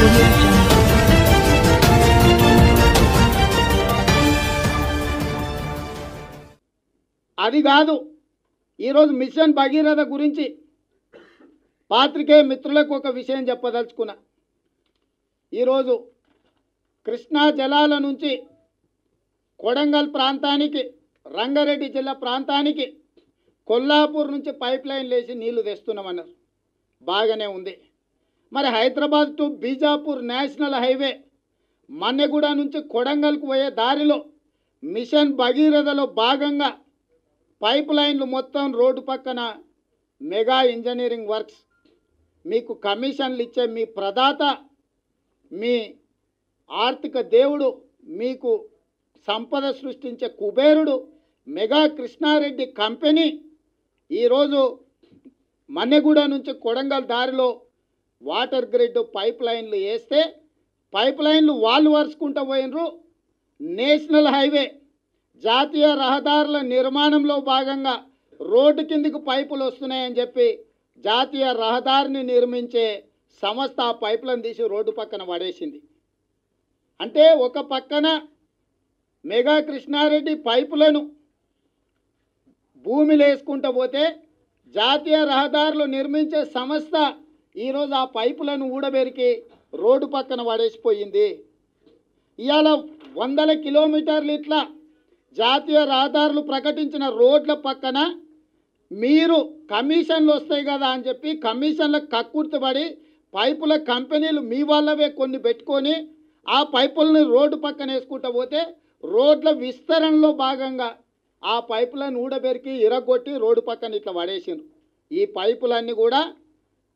Audio Jungle. అది కాదు ఈరోజు మిషన్ భగీరథ గురించి పాత్రికేయ మిత్రులకు ఒక విషయం చెప్పదలుచుకున్నా. ఈరోజు కృష్ణా జలాల నుంచి కొడంగల్ ప్రాంతానికి, రంగారెడ్డి జిల్లా ప్రాంతానికి కొల్లాపూర్ నుంచి పైప్ లైన్ లేచి నీళ్లు తెస్తున్నామన్నారు. బాగానే ఉంది. మరి Hyderabad to Bijapur national highway Manneguda నుంచి కొడంగల్కు పోయే దారిలో మిషన్ భగీరథలో భాగంగా పైప్ లైన్లు మొత్తం రోడ్డు పక్కన మెగా ఇంజనీరింగ్ వర్క్స్, మీకు కమిషన్లు ఇచ్చే మీ ప్రదాత, మీ ఆర్థిక దేవుడు, మీకు సంపద సృష్టించే కుబేరుడు మెగా కృష్ణారెడ్డి కంపెనీ ఈరోజు మన్నెగూడ నుంచి కొడంగల్ దారిలో వాటర్ గ్రిడ్ పైప్ లైన్లు వేస్తే పైప్ లైన్లు వాళ్ళు వరుసుకుంటూ పోయినరు. నేషనల్ హైవే జాతీయ రహదారుల నిర్మాణంలో భాగంగా రోడ్డు కిందికి పైపులు వస్తున్నాయని చెప్పి జాతీయ రహదారిని నిర్మించే సంస్థ ఆ పైపులను తీసి రోడ్డు పక్కన పడేసింది. అంటే ఒక పక్కన మెగా కృష్ణారెడ్డి పైపులను భూమిలో వేసుకుంటూ పోతే జాతీయ రహదారులు నిర్మించే సంస్థ ఈరోజు ఆ పైపులను ఊడబెరికి రోడ్డు పక్కన పడేసిపోయింది. ఇవాళ వందల కిలోమీటర్లు ఇట్లా జాతీయ రహదారులు ప్రకటించిన రోడ్ల పక్కన మీరు కమిషన్లు వస్తాయి కదా అని చెప్పి కమిషన్లకు కక్కుర్తిపడి పైపుల కంపెనీలు మీ వాళ్ళవే కొన్ని పెట్టుకొని ఆ పైపులను రోడ్డు పక్కన వేసుకుంటూ పోతే రోడ్ల విస్తరణలో భాగంగా ఆ పైపులను ఊడబెరికి ఇరగొట్టి రోడ్డు పక్కన ఇట్లా పడేసిండ్రు. ఈ పైపులన్నీ కూడా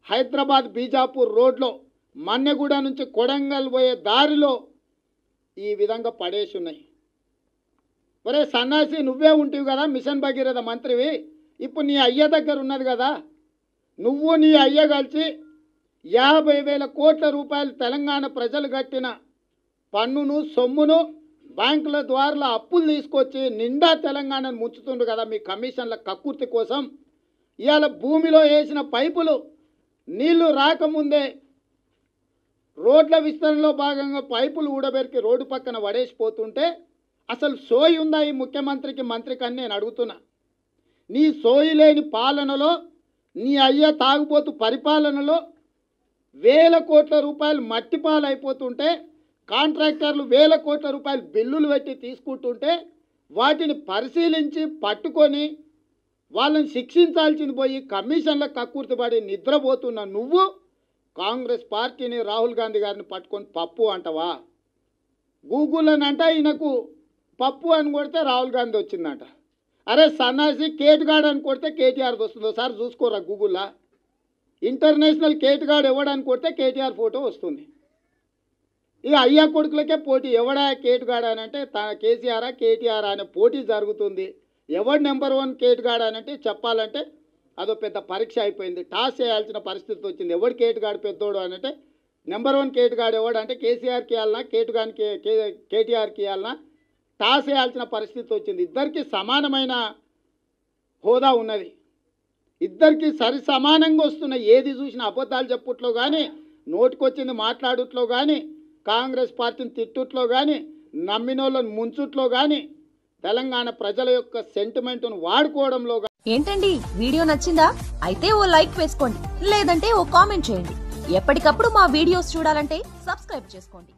హైదరాబాద్ బీజాపూర్ రోడ్లో మన్నెగూడ నుంచి కొడంగల్ పోయే దారిలో ఈ విధంగా పడేసి ఉన్నాయి. ఒరే సన్నాసి, నువ్వే ఉంటివి కదా మిషన్ భగీరథ మంత్రివి, ఇప్పుడు నీ అయ్య దగ్గర ఉన్నది కదా, నువ్వు నీ అయ్య కలిసి 50,000 కోట్ల రూపాయలు తెలంగాణ ప్రజలు కట్టిన పన్నును సొమ్మును బ్యాంకుల ద్వారా అప్పులు తీసుకొచ్చి నిండా తెలంగాణను ముంచుతుండ్రు కదా మీ కమిషన్ల కక్కుర్తి కోసం. ఇవాళ భూమిలో వేసిన పైపులు నీళ్లు రాకముందే రోడ్ల విస్తరణలో భాగంగా పైపులు ఊడబెరికి రోడ్డు పక్కన పడేసిపోతుంటే అసలు సోయి ఉందా ఈ ముఖ్యమంత్రికి, మంత్రికి అని నేను అడుగుతున్నా. నీ సోయి లేని పాలనలో, నీ అయ్య తాగుబోతు పరిపాలనలో 1,000 కోట్ల రూపాయలు మట్టిపాలైపోతుంటే, కాంట్రాక్టర్లు 1,000 కోట్ల రూపాయలు బిల్లులు పెట్టి తీసుకుంటుంటే వాటిని పరిశీలించి పట్టుకొని వాళ్ళని శిక్షించాల్సింది పోయి కమిషన్ల కక్కుర్తిపడి నిద్రపోతున్న నువ్వు కాంగ్రెస్ పార్టీని, రాహుల్ గాంధీ గారిని పట్టుకొని పప్పు అంటవా? గూగుల్లోనంట ఈయనకు పప్పు అని కొడితే రాహుల్ గాంధీ వచ్చిందంట. అరే సన్నాసి, కేటుగాడు అని కొడితే కేటీఆర్ది వస్తుందో సార్ చూసుకోరా గూగుల్లో. ఇంటర్నేషనల్ కేటుగాడు ఎవడని కొడితే కేటీఆర్ ఫోటో వస్తుంది. ఇక అయ్యా కొడుకులకే పోటీ, ఎవడా కేటుగాడు అని అంటే కేసీఆరా కేటీఆర్ అనే పోటీ జరుగుతుంది. ఎవడు నెంబర్ 1 కేటుగాడు అని అంటే చెప్పాలంటే అదో పెద్ద పరీక్ష అయిపోయింది. టాస్ చేయాల్సిన పరిస్థితి వచ్చింది. ఎవడు కేటుగాడు పెద్దోడు అని అంటే నెంబర్ 1 కేటుగాడు ఎవడు అంటే కేసీఆర్కి ఇవ్వాలన్నా కేటుగానికి కేటీఆర్కి ఇవ్వాలన్నా టాస్ వేయాల్సిన పరిస్థితి వచ్చింది. ఇద్దరికి సమానమైన హోదా ఉన్నది, ఇద్దరికి సరి సమానంగా వస్తున్నాయి. ఏది చూసినా అబద్ధాలు చెప్పుట్లో కానీ, నోటికొచ్చింది మాట్లాడుట్లో కానీ, కాంగ్రెస్ పార్టీని తిట్టుట్లో కానీ, నమ్మినోళ్ళని ముంచుట్లో కానీ, తెలంగాణ ప్రజల యొక్క సెంటిమెంట్ను వాడుకోవడంలో. ఏంటండి వీడియో నచ్చిందా? అయితే ఓ లైక్ వేసుకోండి, లేదంటే ఓ కామెంట్ చేయండి. ఎప్పటికప్పుడు మా వీడియోస్ చూడాలంటే సబ్స్క్రైబ్ చేసుకోండి.